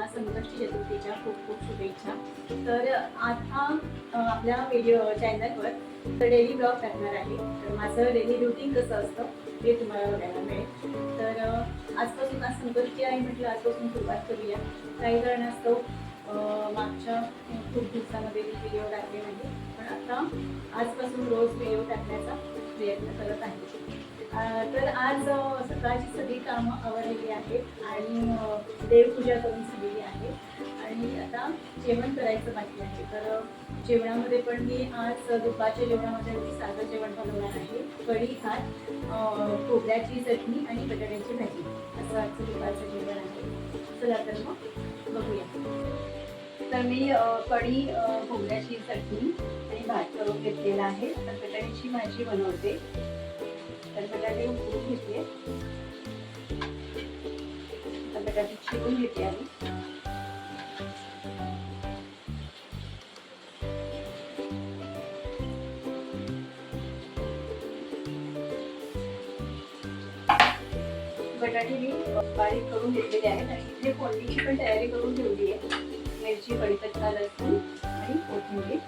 सगळ्यांना संकष्टी चतुर्थीच्या खूप खूप शुभेच्छा। तर आता आपल्या व्हिडिओ चॅनलवर डेली ब्लॉग टाकणार आहे। तर माझं डेली रुटीन कसं असतं ते तुम्हाला बघायला मिळेल। तर आजपासून आज संकष्टी आहे म्हटलं, आजपासून सुरुवात करूया। काही कारणास्तव मागच्या खूप दिवसामध्ये व्हिडिओ टाकले नाही, पण आता आजपासून रोज व्हिडिओ टाकण्याचा प्रयत्न करत आहे। तर आज सकाळची सगळी कामं आवरलेली आहेत आणि देवपूजा करून झालेली आहे आणि आता जेवण करायचं बाकी आहे। तर जेवणामध्ये पण मी आज दुपारच्या जेवणामध्ये मी साधं जेवण बनवणार आहे। कढी भात, खोबऱ्याची चटणी आणि बटाट्याची भाजी असं आजचं दुपारचं जेवण आहे। चला तर मग बघूया। तर मी कढी, खोबऱ्याची चटणी आणि भात करून घेतलेला आहे। आता बटाट्याची भाजी बनवते। तर बटाटे उकडून घेते, आता बटाटे चिरून घेते आधी। बटाटे मी बारीक करून घेतलेले आहेत आणि इथे फोडणीची पण तयारी करून ठेवली आहे। मिरची, कढीपत्ता, लसूण आणि कोथिंबीर।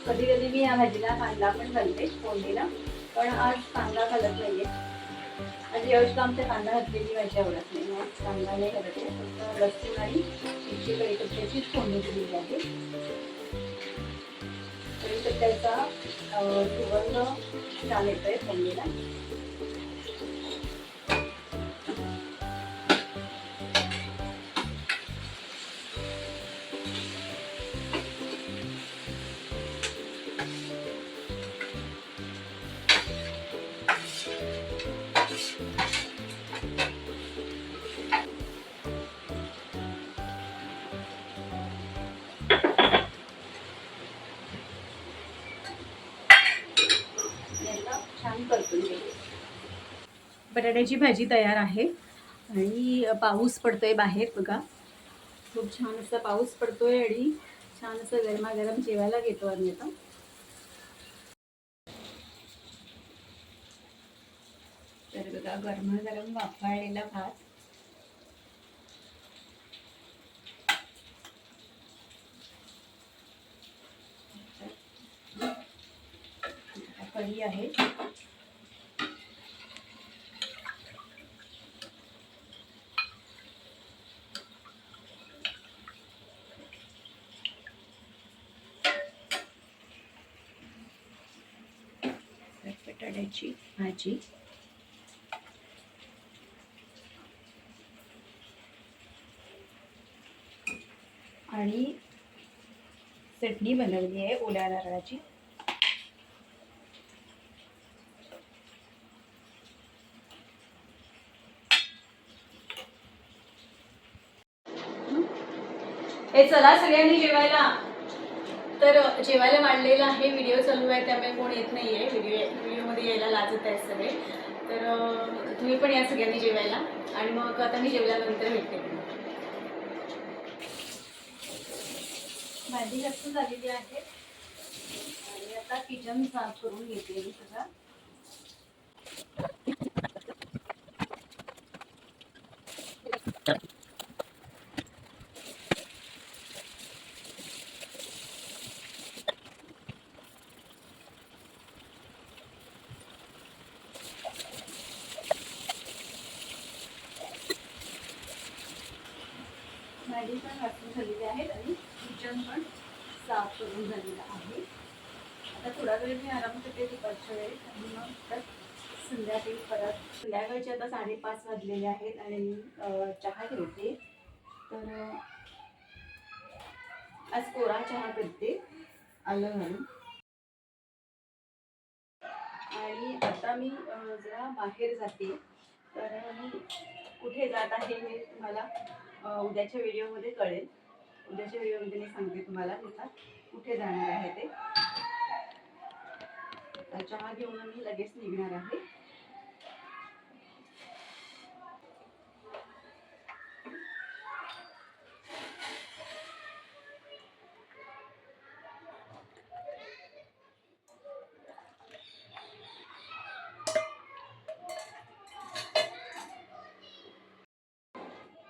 कधी कधी मी या भाजीला कांदा पण घालते फोडणीला, पण आज कांदा घालत नाहीये। आज यशला आमच्या कांदा घातलेली भाजी आवडत नाही, आज कांदा नाही घालत आहे। फक्त लसूण आणि मिरची, कढीपत्त्याचीच फोडणी दिलेली आहे। कढीपत्त्याचा सुगंध छान येतोय फोडणीला। छान परतून घेते। बटाट्याची भाजी तयार आहे आणि पाऊस पडतोय बाहेर बघा। खूप छान असा पाऊस पडतोय आणि छान असं गरमागरम जेवायला घेतो आम्ही आता। तर बघा गरमागरम वाफाळलेला भात, कढी आहे, बटाट्याची भाजी आणि चटणी बनवली आहे ओल्या नारळाची। हे चला सगळ्यांनी जेवायला। तर जेवायला वाढलेलं आहे, व्हिडिओ चालू आहे त्यामुळे कोण येत नाही आहे। व्हिडिओमध्ये यायला लाजत आहेत सगळे। तर तुम्ही पण या सगळ्यांनी जेवायला आणि मग आता मी जेवल्यानंतर भेटते। भाजी जास्त झालेली आहे आणि आता किचन साफ करून घेते मी सगळं। भाजी पण घासून झालेली आहेत आणि किचन पण साफ करून झालेलं आहे। आता थोडा वेळ मी आराम करते दुपारच्या वेळेस आणि मग संध्याकाळी परत। संध्याकाळचे आता 5:30 वाजलेले आहेत आणि मी चहा ठेवते। तर आज कोरा चहा करते आलं घालून। आणि आता मी जरा बाहेर जाते। तर मी कुठे जात आहे हे तुम्हाला उद्याच्या व्हिडिओमध्ये कळेल। उद्याच्या व्हिडिओमध्ये मी सांगते तुम्हाला मी आता कुठे जाणार आहे ते. चहा घेऊन मी लगेच निघणार आहे.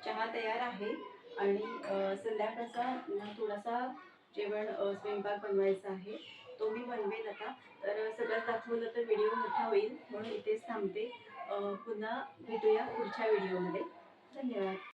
चहा तयार आहे आणि संध्याकाळचा थोडासा स्वयंपाक बनवायचा आहे, तो मी बनवेल आता. तर सगळं दाखवलं तर व्हिडिओ मोठा होईल, म्हणून इथेच थांबते. पुन्हा भेटूया पुढच्या व्हिडिओमध्ये. धन्यवाद.